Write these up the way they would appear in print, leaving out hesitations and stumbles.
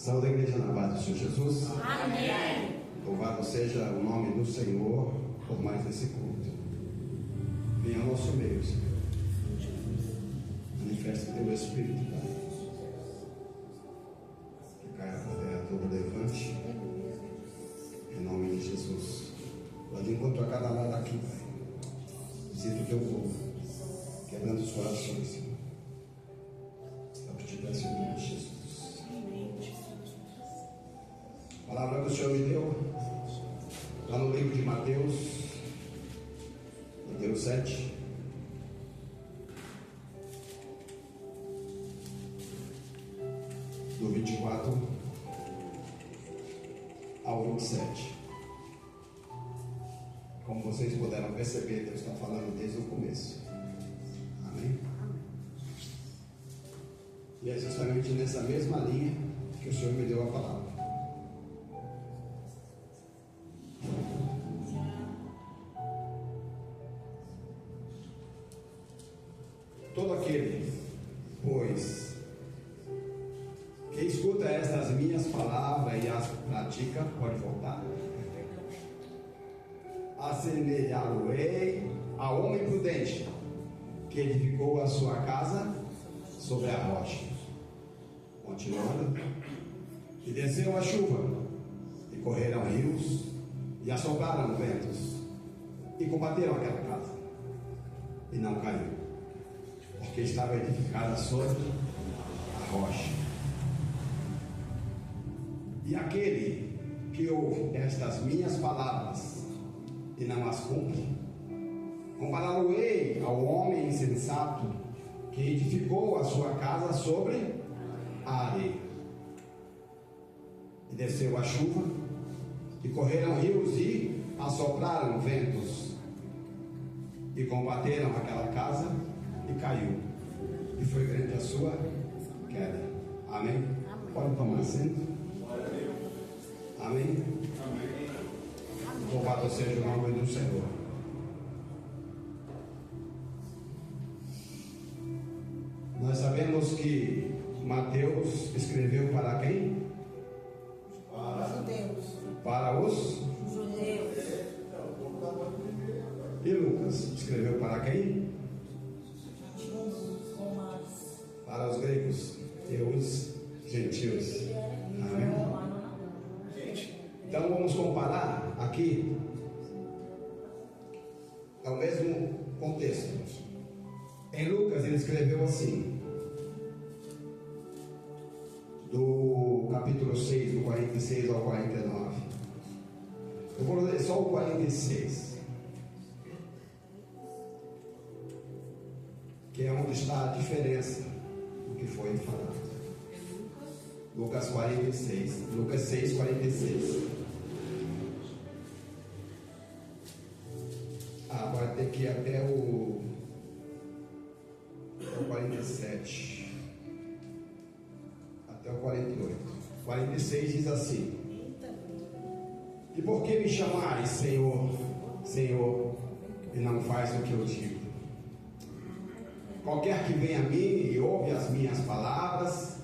Saúde a igreja na paz do Senhor Jesus. Amém. Louvado seja o nome do Senhor por mais esse culto. Venha ao nosso meio, Senhor. Manifesta o teu Espírito, Pai. Que caia a fé toda levante. Em nome de Jesus. Pode encontrar cada lado aqui, Pai. Visita o teu povo, quebrando os corações, Senhor. É o que te peço em nome de Jesus. A palavra que o Senhor me deu, lá no livro de Mateus 7, do 24 ao 27. Como vocês puderam perceber, Deus está falando desde o começo. Amém? E é justamente nessa mesma linha que o Senhor me deu a palavra. Todo aquele, pois, que escuta estas minhas palavras e as pratica, pode voltar, assemelhá-lo-ei ao homem prudente, que edificou a sua casa sobre a rocha. Continuando, e desceu a chuva, e correram rios, e assopraram ventos, e combateram aquela casa, e não caiu, porque estava edificada sobre a rocha. E aquele que ouve estas minhas palavras e não as cumpre, compará-lo-ei ao homem insensato que edificou a sua casa sobre a areia. E desceu a chuva, e correram rios, e assopraram ventos, e combateram aquela casa, e caiu, e foi grande a sua queda. Amém? Amém. Pode tomar assento. Amém? Amém. Louvado seja o nome do Senhor. Nós sabemos que Mateus escreveu para quem? Para os judeus. Para os Judeus. E Lucas escreveu para quem? Para os gregos e os gentios. Amém? Então vamos comparar aqui. É o mesmo contexto. Em Lucas ele escreveu assim, do capítulo 6, do 46 ao 49. Eu vou ler só o 46, que é onde está a diferença do que foi falado. Lucas 46, Lucas 6, 46. Vai ter que ir até o 47, até o 48. 46 diz assim: e por que me chamais Senhor, Senhor, e não faz o que eu digo? Qualquer que vem a mim e ouve as minhas palavras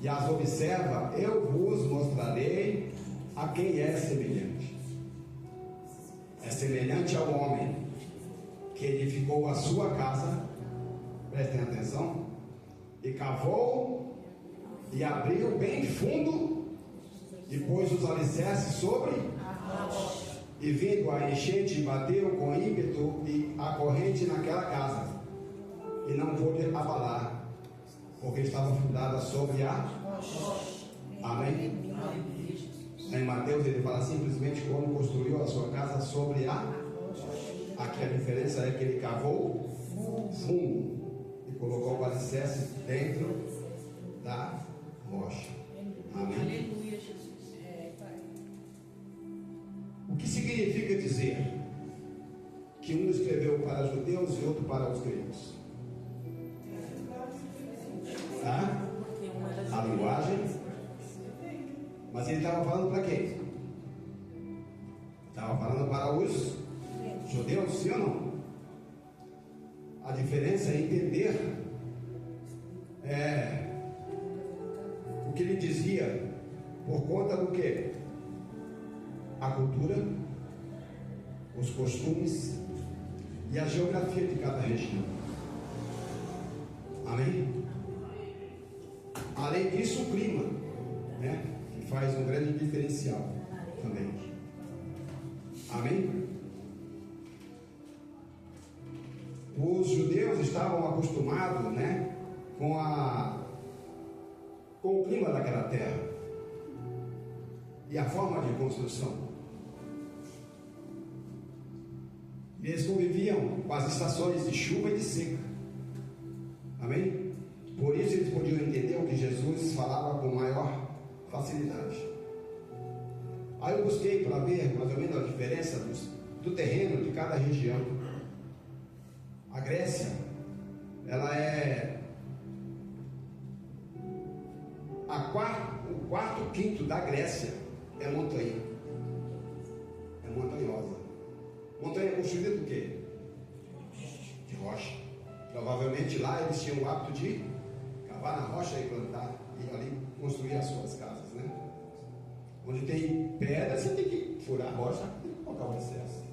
e as observa, eu vos mostrarei a quem é semelhante. É semelhante ao homem que edificou a sua casa, prestem atenção, e cavou e abriu bem fundo, e pôs os alicerces sobre a rocha. E vindo a enchente, bateu com ímpeto e a corrente naquela casa, e não pôde abalar, porque estava fundada sobre a rocha. Amém? Em Mateus ele fala simplesmente como construiu a sua casa sobre a rocha. Aqui a diferença é que ele cavou fundo e colocou o alicerce dentro da rocha. Amém? Aleluia, Jesus. O que significa dizer que um escreveu para judeus e outro para os gregos? Tá? A linguagem. Mas ele estava falando para quem? Estava falando para os judeus, sim ou não? A diferença é entender o que ele dizia Por conta do quê? A cultura, os costumes e a geografia de cada região. Amém? Além disso, o clima, né? Que faz um grande diferencial também. Amém? Os judeus estavam acostumados, né, com o clima daquela terra e a forma de construção. Eles conviviam com as estações de chuva e de seca. Amém? Por isso eles podiam entender o que Jesus falava com maior facilidade. Aí eu busquei para ver mais ou menos a diferença do terreno de cada região. A Grécia, ela é o quarto quinto da Grécia é montanha. É montanhosa. Montanha é construída do quê? De rocha. Provavelmente lá eles tinham o hábito de cavar na rocha e plantar e ali construir as suas casas, né? Onde tem pedra, você tem que furar a rocha e colocar o alicerce.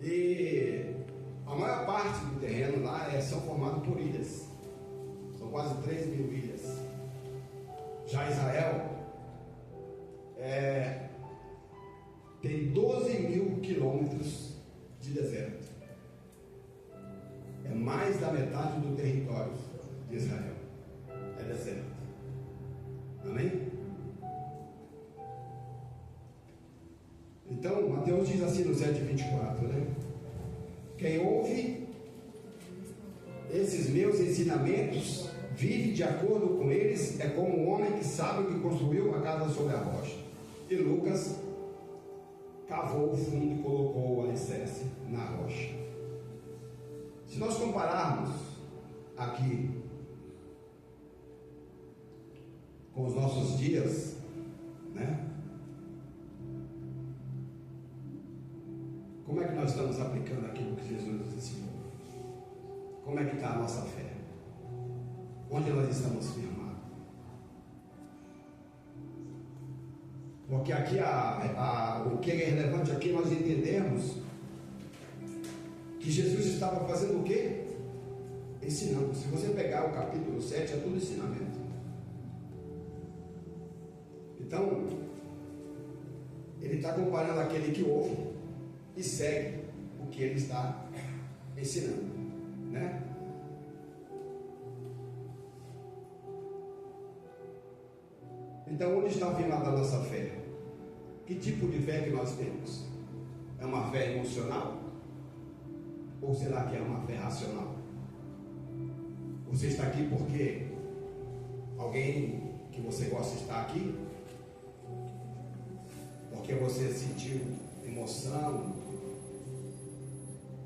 E a maior parte do terreno lá são formados por ilhas. São quase 3.000 ilhas. Já Israel tem 12.000 quilômetros de deserto. É mais da metade do território de Israel. É deserto. Amém? Então, Mateus diz assim no 7,24, né? Quem ouve esses meus ensinamentos, vive de acordo com eles, é como um homem que sabe que construiu a casa sobre a rocha. E Lucas cavou o fundo e colocou o alicerce na rocha. Se nós compararmos aqui com os nossos dias, né? Como é que nós estamos aplicando aquilo que Jesus nos ensinou? Como é que está a nossa fé? Onde nós estamos firmados? Porque aqui o que é relevante aqui nós entendemos que Jesus estava fazendo o quê? Ensinando. Se você pegar o capítulo 7, é tudo ensinamento. Então, ele está comparando aquele que ouve e segue o que ele está ensinando, né? Então, onde está firmada a nossa fé? Que tipo de fé que nós temos? É uma fé emocional? Ou será que é uma fé racional? Você está aqui porque alguém que você gosta está aqui? Porque você sentiu emoção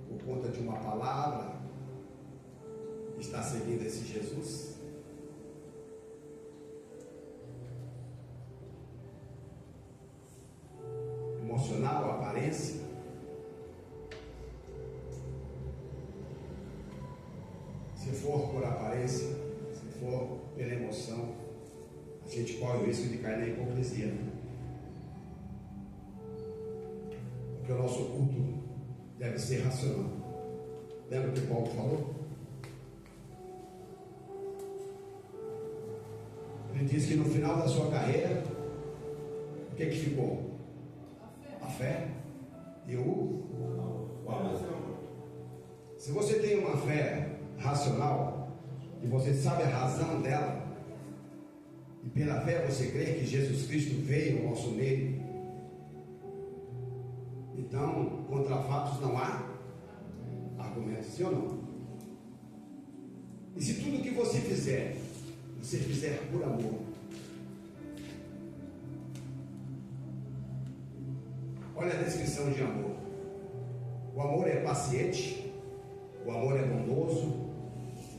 por conta de uma palavra? Está seguindo esse Jesus? Emocional, aparência? Se for por aparência, se for pela emoção, a gente corre o risco de cair na hipocrisia, né? Porque o nosso culto deve ser racional. Lembra o que Paulo falou? Ele diz que no final da sua carreira, o que ficou? A fé e o amor. Se você tem uma fé racional e você sabe a razão dela, e pela fé você crê que Jesus Cristo veio ao nosso meio, então contra fatos não há argumentos, sim ou não? E se tudo que você fizer por amor, olha a descrição de amor. O amor é paciente, o amor é bondoso,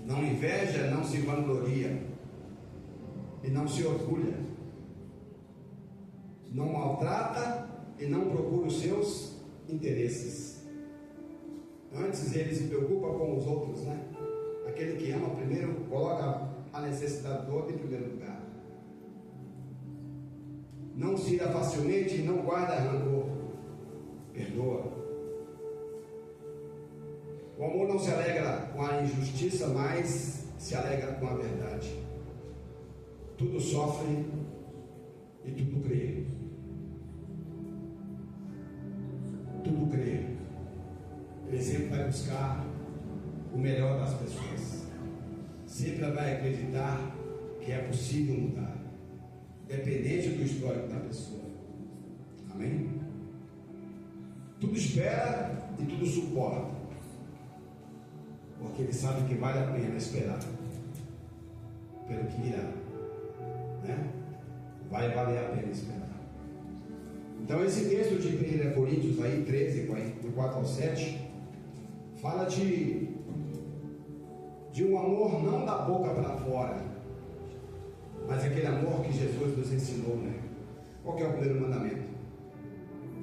não inveja, não se vangloria e não se orgulha, não maltrata e não procura os seus interesses. Antes ele se preocupa com os outros, né? Aquele que ama primeiro coloca a necessidade do outro em primeiro lugar. não se ira facilmente e não guarda rancor. Perdoa. O amor não se alegra com a injustiça, mas se alegra com a verdade. Tudo sofre e tudo crê. Tudo crê. Ele sempre vai buscar o melhor das pessoas. Sempre vai acreditar que é possível mudar, dependente do histórico da pessoa. Amém? Tudo espera e tudo suporta, porque ele sabe que vale a pena esperar pelo que virá, né? Vai valer a pena esperar. Então esse texto de 1 Coríntios aí, 13, do 4 ao 7, fala de um amor não da boca para fora, mas aquele amor que Jesus nos ensinou, né? Qual que é o primeiro mandamento?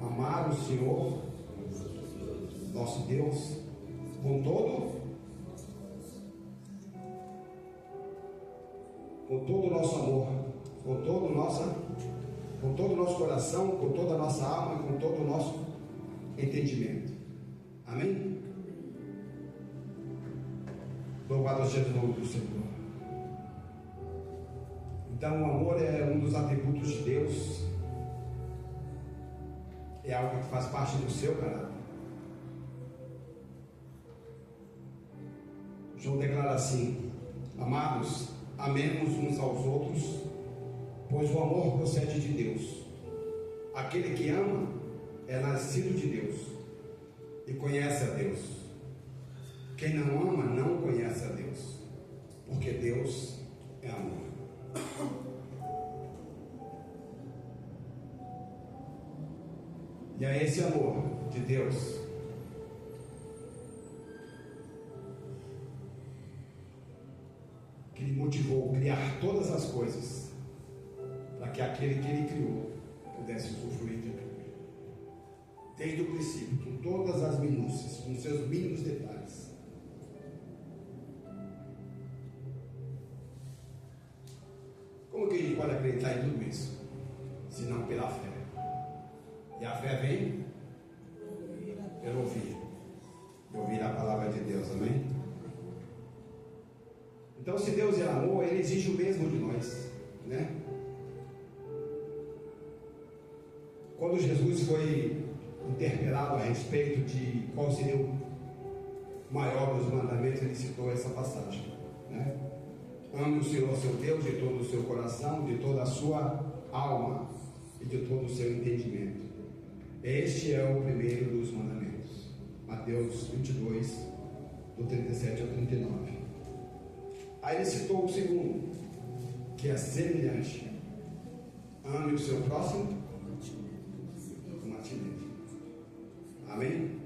Amar o Senhor, nosso Deus, com todo o nosso amor, com todo o nosso coração, com toda a nossa alma e com todo o nosso entendimento. Amém? Louvado seja o nome do Senhor. Então o amor é um dos atributos de Deus. É algo que faz parte do seu caráter. João declara assim: amados, amemos uns aos outros, pois o amor procede de Deus. Aquele que ama é nascido de Deus e conhece a Deus. Quem não ama não conhece a Deus, porque Deus é amor. E é esse amor de Deus que lhe motivou a criar todas as coisas, para que aquele que ele criou pudesse usufruir de tudo, desde o princípio, com todas as minúcias, com seus mínimos detalhes. Como que a gente pode acreditar em tudo isso, se não pela fé? E a fé vem pelo ouvir a palavra de Deus, amém? Então, se Deus é amor, Ele exige o mesmo de nós, né? Quando Jesus foi interpelado a respeito de qual seria o maior dos mandamentos, Ele citou essa passagem, né? Ame o Senhor seu Deus de todo o seu coração, de toda a sua alma e de todo o seu entendimento. Este é o primeiro dos mandamentos. Mateus 22, do 37 ao 39. Aí ele citou o segundo, que é semelhante: ame o seu próximo como a ti mesmo. Amém?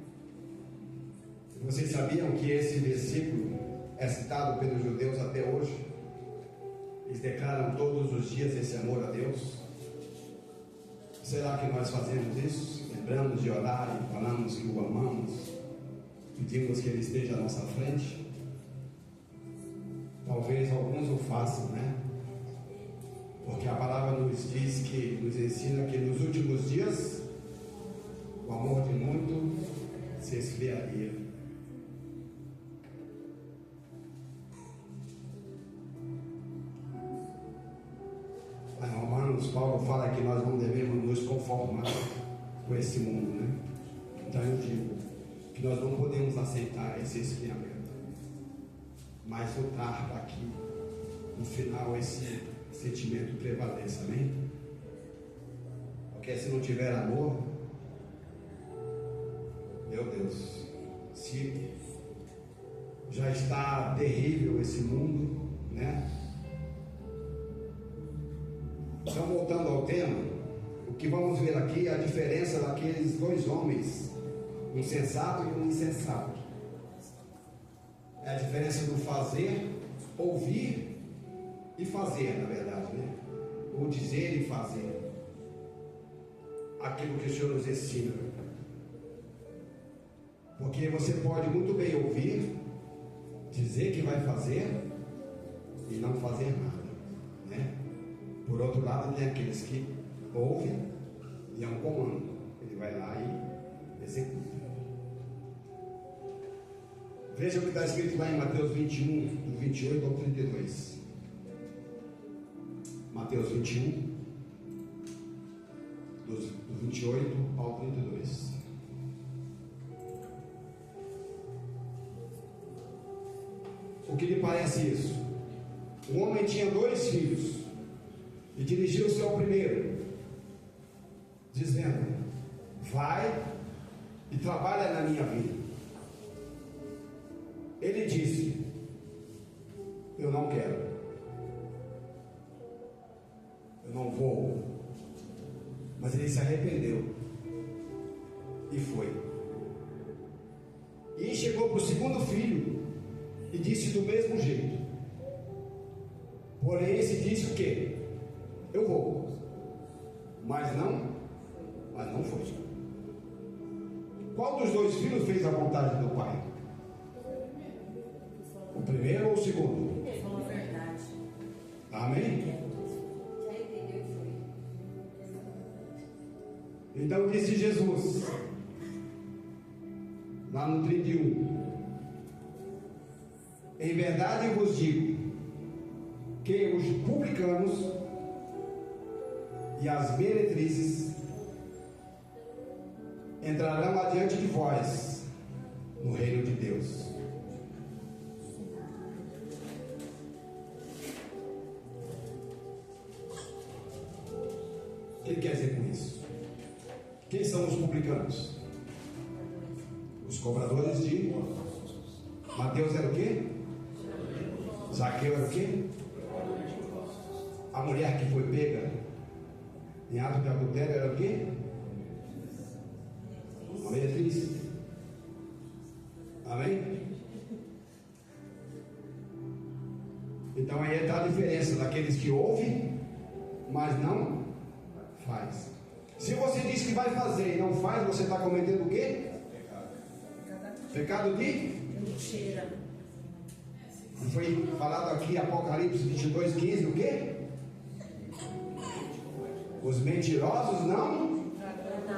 Vocês sabiam que esse versículo é citado pelos judeus até hoje? Eles declaram todos os dias esse amor a Deus. Será que nós fazemos isso? Lembramos de orar e falamos que o amamos, pedimos que Ele esteja à nossa frente? Talvez alguns o façam, né? Porque a palavra nos diz que, nos ensina que nos últimos dias o amor de muito se esfriaria. Em Romanos, Paulo fala que nós não devemos nos conformar com esse mundo, né? Então eu digo que nós não podemos aceitar esse esfriamento, mas lutar para que no final esse sentimento prevaleça, amém? Porque se não tiver amor, meu Deus, se já está terrível esse mundo, né? Então, voltando ao tema, o que vamos ver aqui é a diferença daqueles dois homens, um sensato e um insensato. É a diferença do fazer, ouvir e fazer, na verdade, né? Ou dizer e fazer aquilo que o Senhor nos ensina. Porque você pode muito bem ouvir, dizer que vai fazer e não fazer nada, né? Por outro lado, tem aqueles que ouve e é um comando. Ele vai lá e executa. Veja o que está escrito lá em Mateus 21, do 28 ao 32. Mateus 21, do 28 ao 32. O que lhe parece isso? Um homem tinha 2 filhos e dirigiu-se ao primeiro, dizendo: vai e trabalha na minha vinha. Ele disse: eu não quero, eu não vou. Mas ele se arrependeu e foi. E chegou para o segundo filho e disse do mesmo jeito. Porém esse disse o quê? Eu vou, mas não foi. Qual dos 2 filhos fez a vontade do pai? O primeiro ou o segundo? Falou a verdade. Amém? Já entendeu que foi. Então disse Jesus, lá no 31: em verdade eu vos digo que os publicanos e as meretrizes entrarão adiante de vós no reino de Deus. O que ele quer dizer com isso? Quem são os publicanos? Os cobradores de Mateus era o quê? Zaqueu era o quê? A mulher que foi pega em ato de adultério era o quê? Uma meretriz. Amém? Então aí está a diferença daqueles que ouvem, mas não faz. Se você diz que vai fazer e não faz, você está cometendo o quê? Pecado de? Mentira. Foi falado aqui, Apocalipse 22, 15, o quê? Os mentirosos não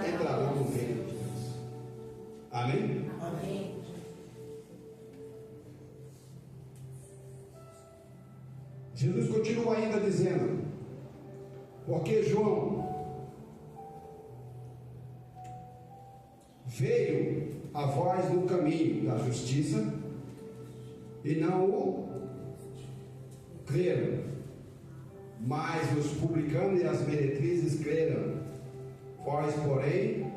entrarão no reino de Deus. Amém? Amém. Jesus continua ainda dizendo: porque João veio a vós no caminho da justiça e não o creram, mas os publicanos e as meretrizes creram. Vós, porém,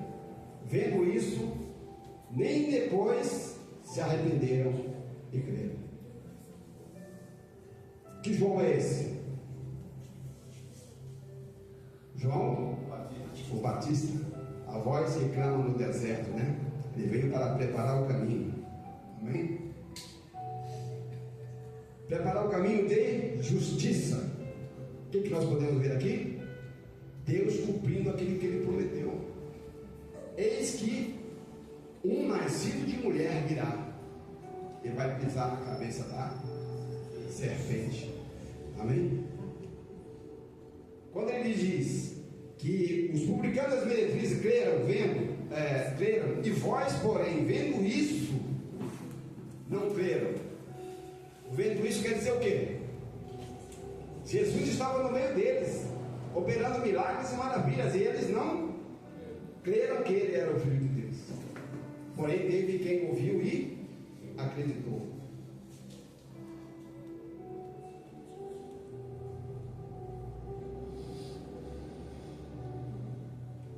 vendo isso, nem depois se arrependeram e creram. Que João é esse? João o Batista, a voz que clama no deserto, né? Ele veio para preparar o caminho. Amém? Preparar o caminho de justiça. O que nós podemos ver aqui? Deus cumprindo aquilo que Ele prometeu. Eis que um nascido de mulher virá. Ele vai pisar na cabeça da serpente. Amém? Quando Ele diz que os publicanos e as meretrizes creram, creram, e vós, porém, vendo isso, não creram. Vendo isso quer dizer o quê? Jesus estava no meio deles, operando milagres e maravilhas, e eles não creram que Ele era o Filho de Deus. Porém, teve quem ouviu e acreditou.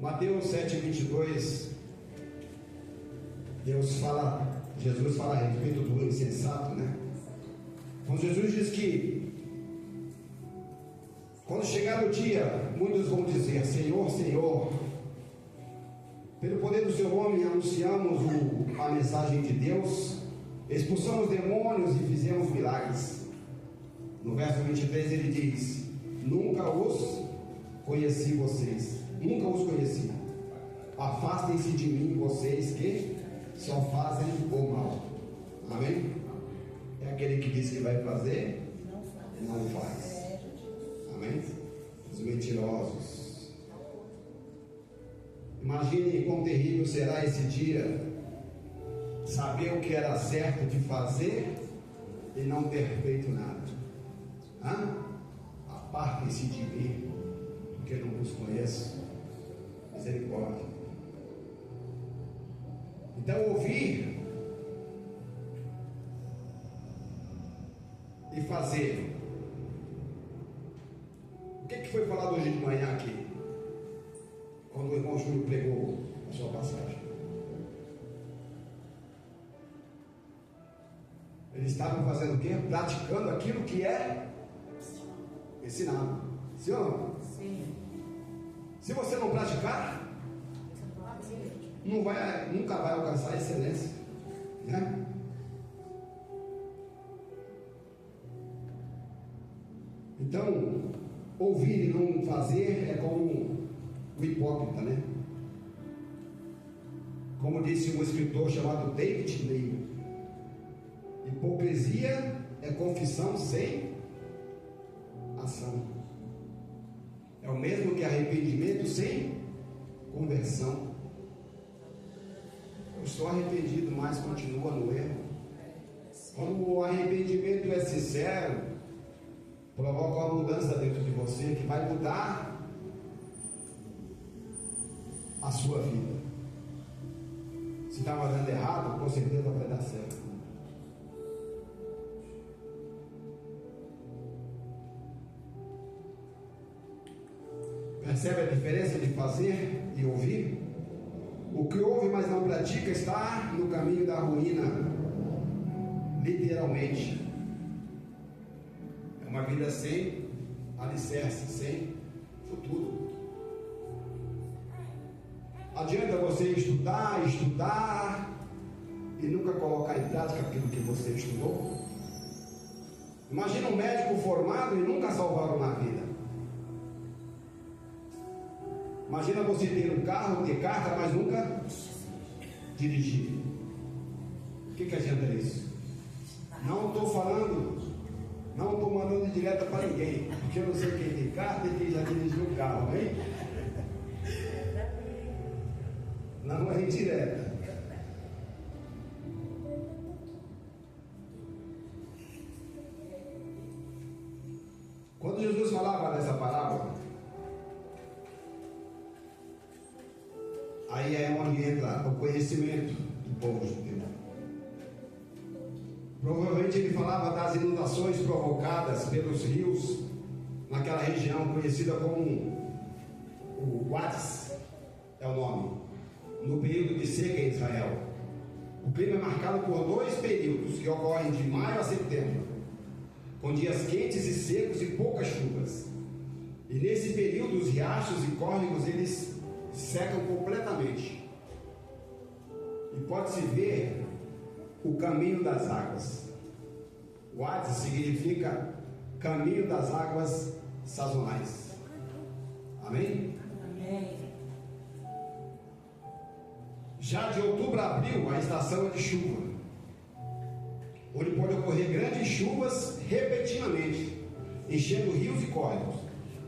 Mateus 7:22, Jesus fala a respeito do insensato, né? Quando Jesus diz que quando chegar o dia, muitos vão dizer: Senhor, Senhor, pelo poder do seu nome anunciamos a mensagem de Deus, expulsamos demônios e fizemos milagres. No verso 23 ele diz: nunca os conheci vocês, nunca os conheci. Afastem-se de mim, vocês que só fazem o mal. Amém? É aquele que diz que vai fazer, não faz. Amém? Os mentirosos. Imagine quão terrível será esse dia, saber o que era certo de fazer e não ter feito nada. Apartem-se de mim, porque eu não vos conheço. Misericórdia. Então, ouvir e fazer. O que foi falado hoje de manhã aqui, quando o irmão Júlio pregou a sua passagem? Eles estavam fazendo o quê? Praticando aquilo que é ensinado. Sim ou não? Sim. Se você não praticar, nunca vai alcançar a excelência, né? Então, ouvir e não fazer é como o hipócrita, né? Como disse um escritor chamado David Neil, hipocrisia é confissão sem ação. É o mesmo que arrependimento sem conversão. Eu estou arrependido, mas continua no erro. Quando o arrependimento é sincero, provoca uma mudança dentro de você que vai mudar a sua vida. Se estava dando errado, com certeza vai dar certo. Percebe a diferença de fazer e ouvir? O que ouve, mas não pratica, está no caminho da ruína, literalmente. É uma vida sem alicerce, sem futuro. Adianta você estudar e nunca colocar em prática aquilo que você estudou? Imagina um médico formado e nunca salvar uma vida. Imagina você ter um carro, ter carta, mas nunca dirigir. O que adianta isso? Não estou falando, não estou mandando direta para ninguém, porque eu não sei quem tem carta e quem já dirigiu o carro, hein? Não é indireta. Quando Jesus falava dessa parábola, aí é onde entra o conhecimento do povo judeu. Provavelmente ele falava das inundações provocadas pelos rios naquela região conhecida como o Uades, é o nome, no período de seca em Israel. O clima é marcado por 2 períodos que ocorrem de maio a setembro, com dias quentes e secos e poucas chuvas. E nesse período os riachos e córregos eles secam completamente e pode-se ver o caminho das águas. Uades significa caminho das águas sazonais. Amém? Amém. Já de outubro a abril a estação é de chuva, onde pode ocorrer grandes chuvas repentinamente, enchendo rios e córregos,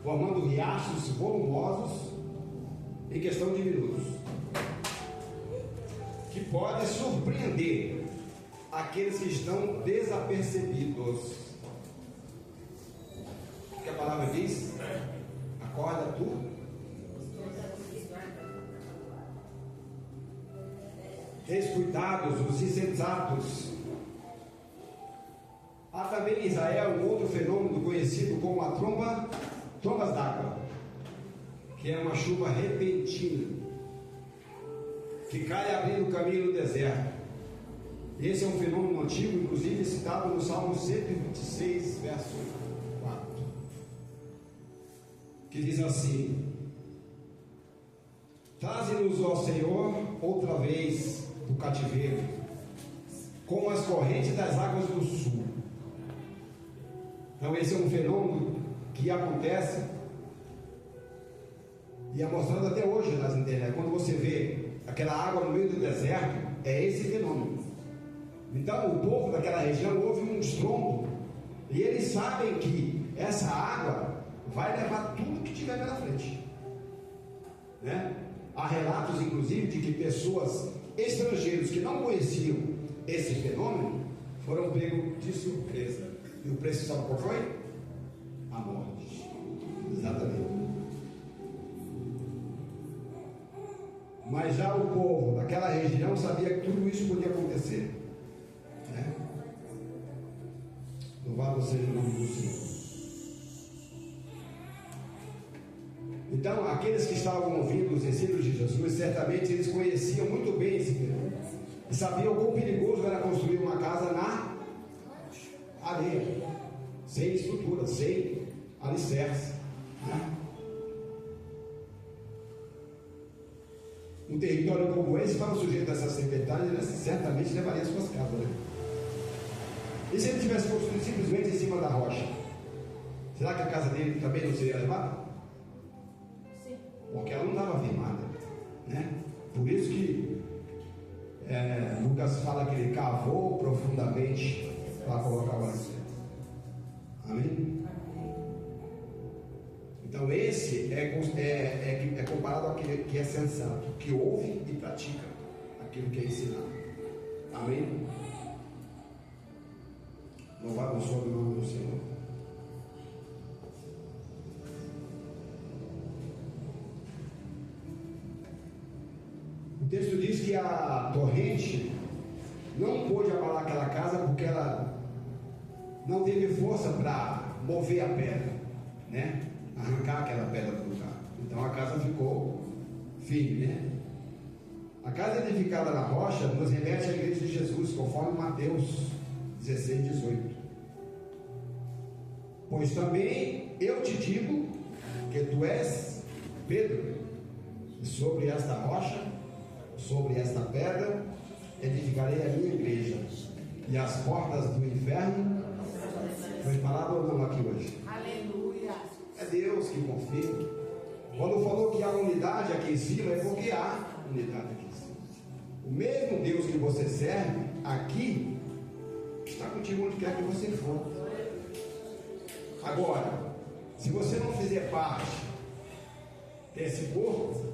formando riachos volumosos em questão de minutos, que pode surpreender aqueles que estão desapercebidos. O que a palavra diz? Acorda tu. Descuidados, os insensatos. Há também em Israel um outro fenômeno conhecido como a trombas d'água, que é uma chuva repentina, que cai abrindo caminho no deserto. Esse é um fenômeno antigo, inclusive citado no Salmo 126, verso 4, que diz assim: traze-nos, ó Senhor, outra vez do cativeiro, como as correntes das águas do sul. Então esse é um fenômeno que acontece e é mostrado até hoje nas internet. Quando você vê aquela água no meio do deserto, é esse fenômeno. Então o povo daquela região ouve um estrondo e eles sabem que essa água vai levar tudo que tiver pela frente, né? Há relatos, inclusive, de que pessoas estrangeiros que não conheciam esse fenômeno foram pegos de surpresa. E o preço, sabe qual foi? A morte. Exatamente. Mas já o povo daquela região sabia que tudo isso podia acontecer. Né? Louvado seja o nome do Senhor. Então, aqueles que estavam ouvindo os ensinos de Jesus, certamente eles conheciam muito bem esse fenômeno. E sabiam quão perigoso era construir uma casa na areia, sem estrutura, sem alicerce. Né? Um território como esse estava sujeito a essas tempestades, ele certamente levaria as suas casas. Né? E se ele tivesse construído simplesmente em cima da rocha? Será que a casa dele também não seria levada? Sim. Porque ela não estava firmada. Né? Por isso que Lucas fala que ele cavou profundamente para colocar o alicerce. Amém? Então esse é comparado àquele que é sensato, que ouve e pratica aquilo que é ensinado. Amém? Louvado seja o nome do Senhor. O texto diz que a torrente não pôde abalar aquela casa porque ela não teve força para mover a pedra, né? Arrancar aquela pedra do lugar. Então a casa ficou firme, né? A casa edificada na rocha nos remete à igreja de Jesus, conforme Mateus 16, 18. Pois também eu te digo que tu és Pedro, e sobre esta rocha, sobre esta pedra, edificarei a minha igreja, e as portas do inferno. Foi falado ou não aqui hoje? Aleluia! É Deus que confirma. Quando falou que há unidade aqui em cima, é porque há unidade aqui em cima. O mesmo Deus que você serve aqui está contigo onde quer que você for. Agora, se você não fizer parte desse corpo,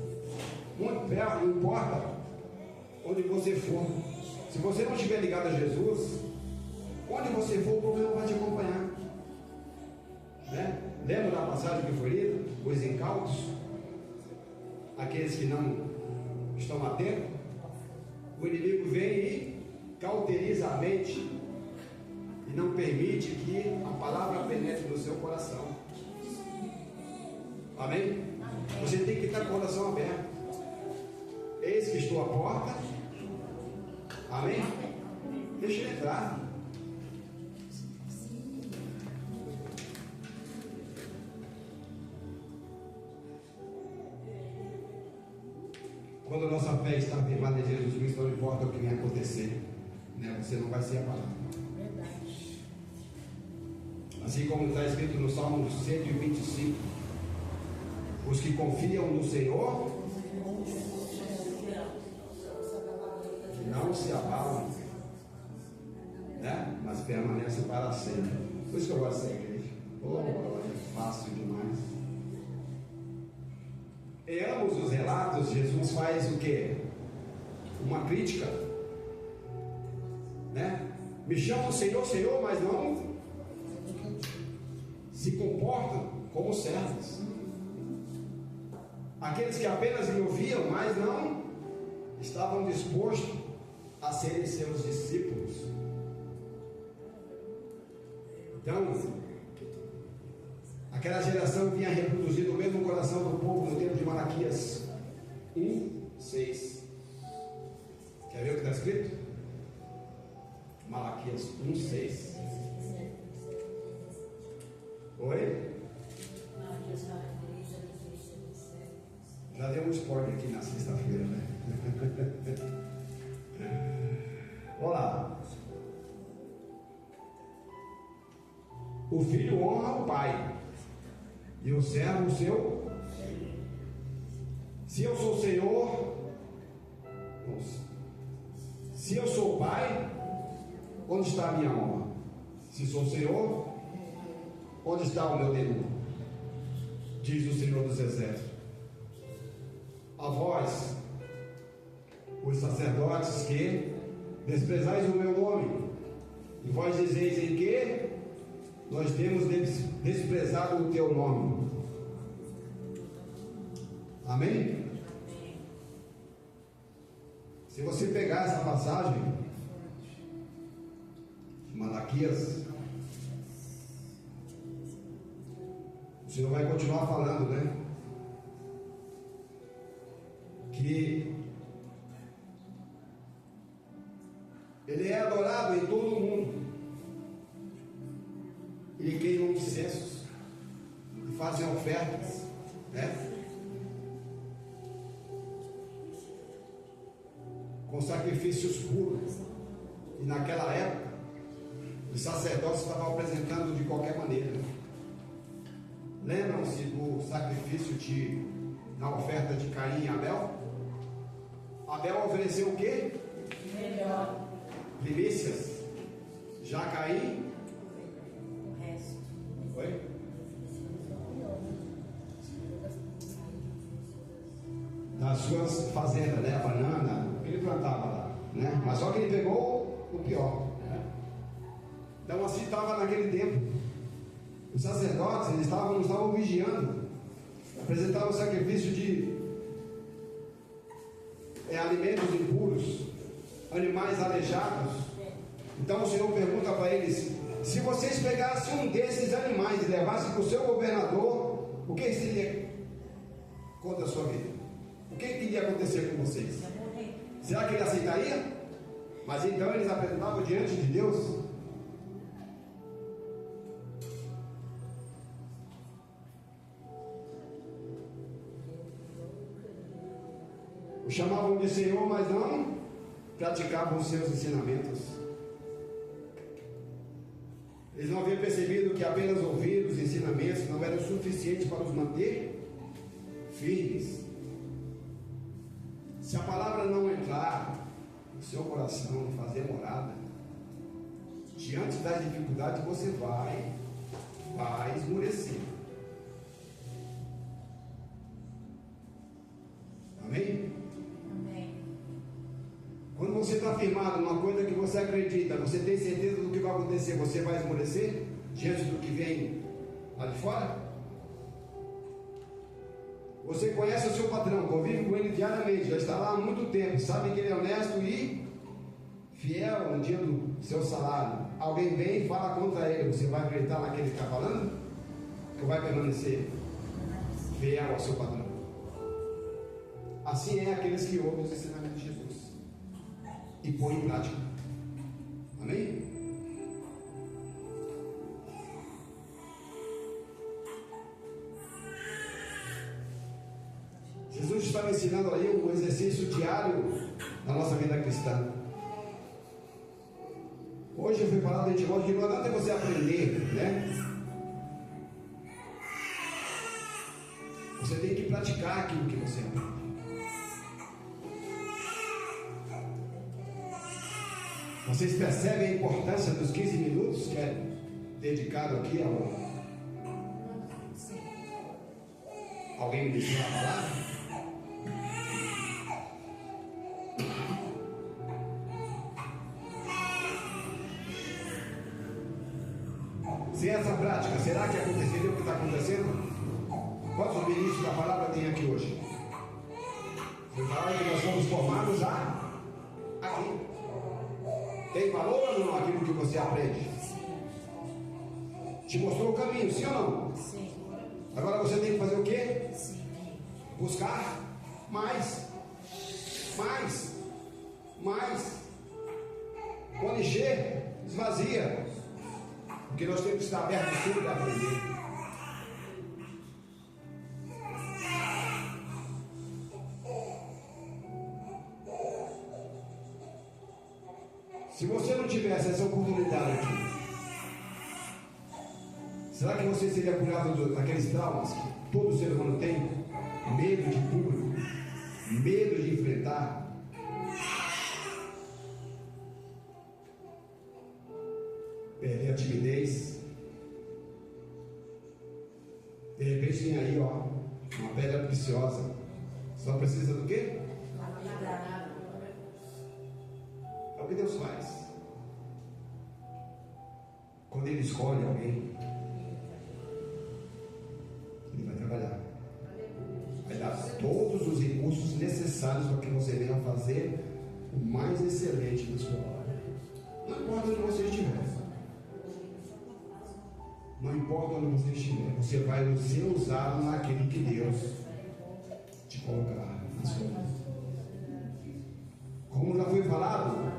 não importa onde você for, se você não estiver ligado a Jesus, onde você for, o problema vai te acompanhar. Né? Lembra da passagem que foi lida? Os incautos, aqueles que não estão atentos, o inimigo vem e cauteriza a mente e não permite que a palavra penetre no seu coração. Amém? Você tem que estar com o coração aberto. Eis que estou à porta. Amém? Deixa ele entrar. Quando a nossa fé está firmada em Jesus Cristo, não importa o que venha acontecer, né? Você não vai ser abalado. Verdade. Assim como está escrito no Salmo 125, os que confiam no Senhor não se abalam, né? Mas permanecem para sempre. Por isso que eu gosto dessa igreja. Oh, é fácil demais. Em ambos os relatos, Jesus faz o quê? Uma crítica, né? Me chamam Senhor, Senhor, mas não se comportam como servos. Aqueles que apenas me ouviam, mas não estavam dispostos a serem seus discípulos. Então, aquela geração vinha reproduzindo o mesmo coração do povo no tempo de Malaquias 1:6. Quer ver o que está escrito? Malaquias 1:6. Oi? Já deu um spoiler aqui na sexta-feira, né? Olá. O filho honra o pai e o servo o seu. Se eu sou Senhor, se eu sou pai, onde está a minha honra? Se sou Senhor, onde está o meu temor? Diz o Senhor dos Exércitos. a vós, os sacerdotes, que desprezais o meu nome, e vós dizeis em que nós temos desprezado o teu nome. Amém? Se você pegar essa passagem de Malaquias, o Senhor vai continuar falando, né? Que Ele é adorado em todo o mundo. Ele queima incensos e fazem ofertas, né? Com sacrifícios puros. E naquela época, os sacerdotes estavam apresentando de qualquer maneira. Lembram-se do sacrifício na oferta de Caim e Abel? Abel ofereceu o quê? Melhor. Primícias. Já Caim? O resto. Oi? Das suas fazendas, né? A banana, ele plantava lá, né? Mas só que ele pegou o pior, né? Então assim estava naquele tempo. Os sacerdotes, eles não estavam vigiando, apresentavam sacrifício de alimentos impuros, animais aleijados. Então o Senhor pergunta para eles: se vocês pegassem um desses animais e levassem para o seu governador, o que seria contra a sua vida? O que iria acontecer com vocês? Será que ele aceitaria? Mas então eles apresentavam diante de Deus. O chamavam de Senhor, mas não praticavam os seus ensinamentos. Eles não haviam percebido que apenas ouvir os ensinamentos não eram suficientes para os manter firmes. Se a palavra não entrar no seu coração, fazer morada, diante das dificuldades você vai esmorecer. Amém? Quando você está firmado numa coisa que você acredita, você tem certeza do que vai acontecer, você vai esmorecer diante do que vem lá de fora? Você conhece o seu patrão, convive com ele diariamente, já está lá há muito tempo, sabe que ele é honesto e fiel no dia do seu salário. Alguém vem e fala contra ele, você vai acreditar naquele que está falando? Ou vai permanecer fiel ao seu patrão? Assim é aqueles que ouvem os ensinamentos de Jesus e põe em prática. Amém? Jesus estava ensinando aí um exercício diário da nossa vida cristã. Hoje eu fui falar de Timóteo que não adianta você aprender, né? Você tem que praticar aquilo que você aprende. Vocês percebem a importância dos 15 minutos que é dedicado aqui ao... Alguém me deixou a palavra? Sem essa prática, será que aconteceria o que está acontecendo? Quantos ministros da palavra tem aqui hoje? Você fala que nós somos formados aqui. Tem valor ou não aquilo que você aprende? Te mostrou o caminho, sim ou não? Sim. Agora você tem que fazer o quê? Sim. Buscar mais. Quando encher, esvazia. Porque nós temos que estar abertos sempre a aprender. Se você não tivesse essa oportunidade aqui, será que você seria curado daqueles traumas que todo ser humano tem? Medo de público, medo de enfrentar. Perder a timidez. De repente tem aí, uma pedra preciosa. Só precisa do quê? Lapidar. É o que Deus faz. Quando Ele escolhe alguém, Ele vai trabalhar. Vai dar todos os recursos necessários para que você venha fazer o mais excelente da sua obra. Não importa onde você estiver. Não importa onde você estiver. Você vai ser usado naquilo que Deus te colocar na sua vida. Como já foi falado,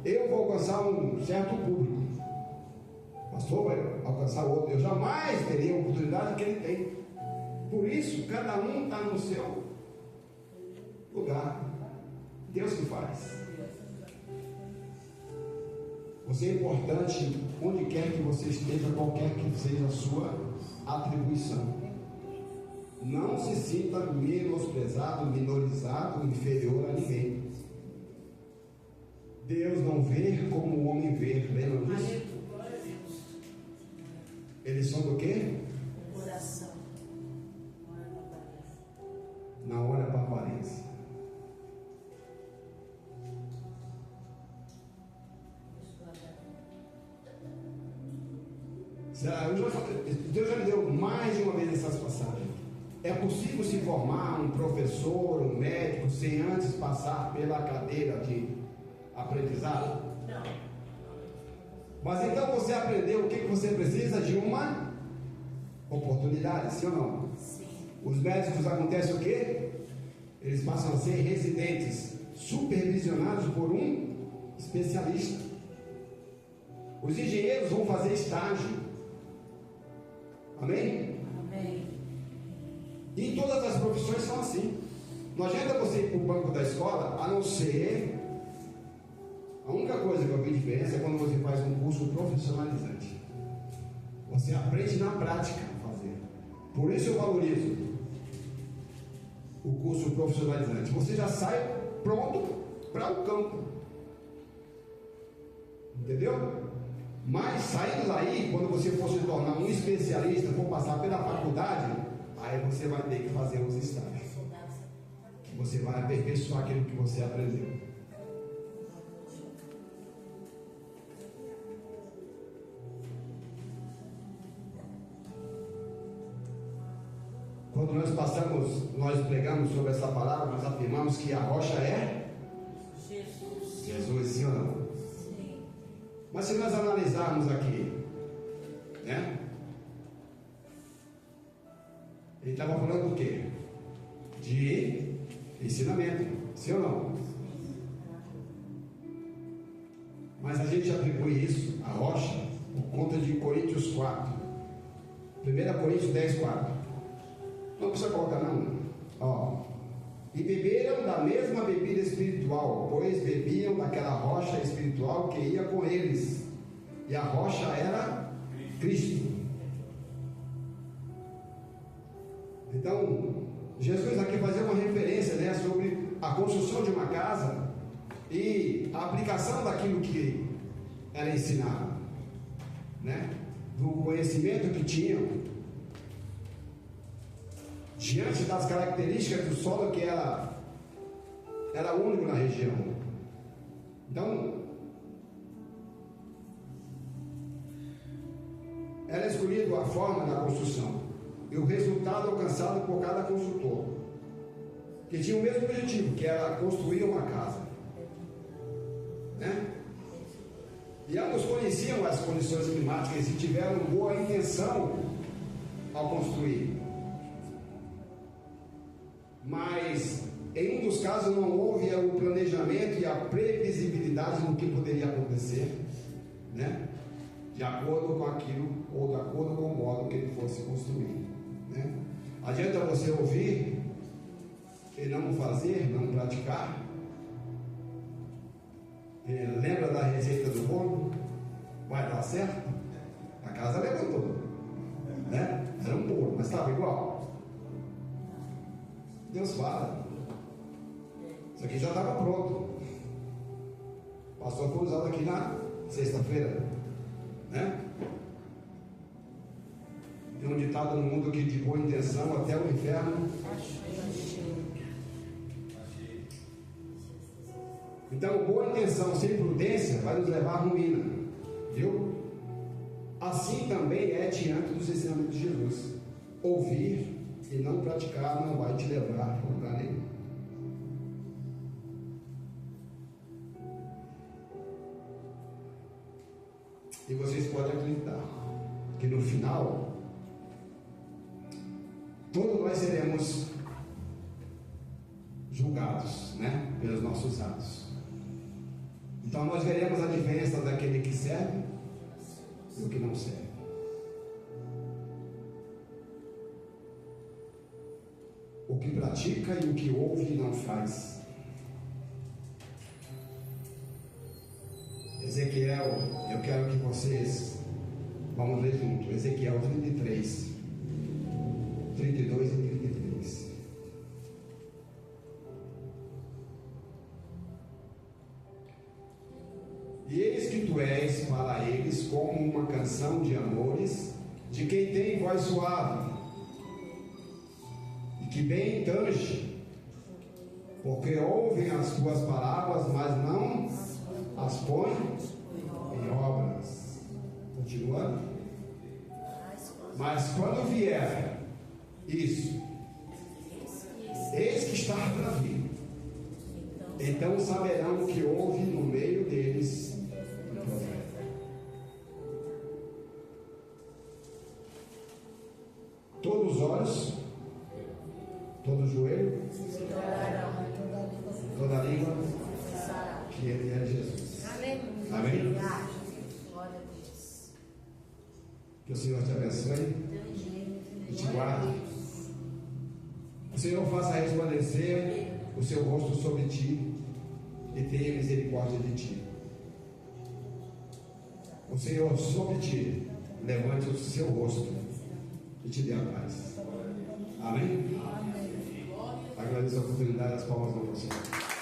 eu vou alcançar um certo público. O pastor vai alcançar outro. Eu jamais teria a oportunidade que ele tem. Por isso, cada um está no seu lugar. Deus que faz. Você é importante onde quer que você esteja, qualquer que seja a sua atribuição. Não se sinta menosprezado, minorizado, inferior a ninguém. Deus não vê como o homem vê. Lembra disso? Eles são do quê? Coração. Não olha para a aparência. Deus já me deu mais de uma vez essas passagens. É possível se formar um professor, um médico, sem antes passar pela cadeira de aprendizado? Não. Mas então você aprendeu o que você precisa de uma oportunidade, sim ou não? Sim. Os médicos acontece o quê? Eles passam a ser residentes, supervisionados por um especialista. Os engenheiros vão fazer estágio. Amém? Amém. E todas as profissões são assim. Não adianta você ir para o banco da escola, a não ser... A única coisa que eu vi diferença é quando você faz um curso profissionalizante. Você aprende na prática a fazer. Por isso eu valorizo o curso profissionalizante. Você já sai pronto para o campo. Entendeu? Mas saindo daí, quando você for se tornar um especialista, for passar pela faculdade, aí você vai ter que fazer os estágios. Você vai aperfeiçoar aquilo que você aprendeu. Quando nós pregamos sobre essa palavra, nós afirmamos que a rocha é Jesus. Jesus, sim ou não? Sim. Mas se nós analisarmos aqui, né? Ele estava falando do quê? De ensinamento, sim ou não? Mas a gente atribui isso, a rocha, por conta de Coríntios 4. 1 Coríntios 10, 4. Não precisa colocar não. Ó. E beberam da mesma bebida espiritual, pois bebiam daquela rocha espiritual que ia com eles. E a rocha era Cristo. Então, Jesus aqui fazia uma referência, né, sobre a construção de uma casa e a aplicação daquilo que era ensinado, né, do conhecimento que tinham diante das características do solo que era único na região. Então, era escolhido a forma da construção e o resultado alcançado por cada construtor, que tinha o mesmo objetivo, que era construir uma casa, né? E ambos conheciam as condições climáticas e tiveram boa intenção ao construir. Mas em um dos casos não houve o planejamento e a previsibilidade do que poderia acontecer, né? De acordo com aquilo, ou de acordo com o modo que ele fosse construído, né? Adianta você ouvir e não fazer, não praticar. Lembra da receita do bolo? Vai dar certo? A casa levantou, né? Era um bolo, mas estava igual. Deus fala. Isso aqui já estava pronto. O pastor foi usado aqui na sexta-feira, né? Tem um ditado no mundo que de boa intenção até o inferno Então, boa intenção sem prudência vai nos levar à ruína, viu? Assim também é diante dos ensinamentos de Jesus. Ouvir e não praticar não vai te levar a lugar nenhum. E vocês podem acreditar que no final, todos nós seremos julgados, né, pelos nossos atos. Então nós veremos a diferença daquele que serve e o que não serve. O que pratica e o que ouve e não faz. Ezequiel, eu quero que vocês, vamos ler junto, Ezequiel 33, 32 e 33. E eis que tu és para eles como uma canção de amores, de quem tem voz suave, e que bem tange, porque ouvem as tuas palavras, mas não as põe em obras. Continuando. Mas quando vier isso, eis que está para vir, então saberão que houve no meio deles um profeta. Todos os olhos, todo joelho, toda a língua, que ele é Jesus. Amém? Glória a Deus. Que o Senhor te abençoe e te guarde. O Senhor faça resplandecer o seu rosto sobre ti e tenha misericórdia de ti. O Senhor sobre ti levante o seu rosto e te dê a paz. Amém? Agradeço a oportunidade, as palmas do Senhor.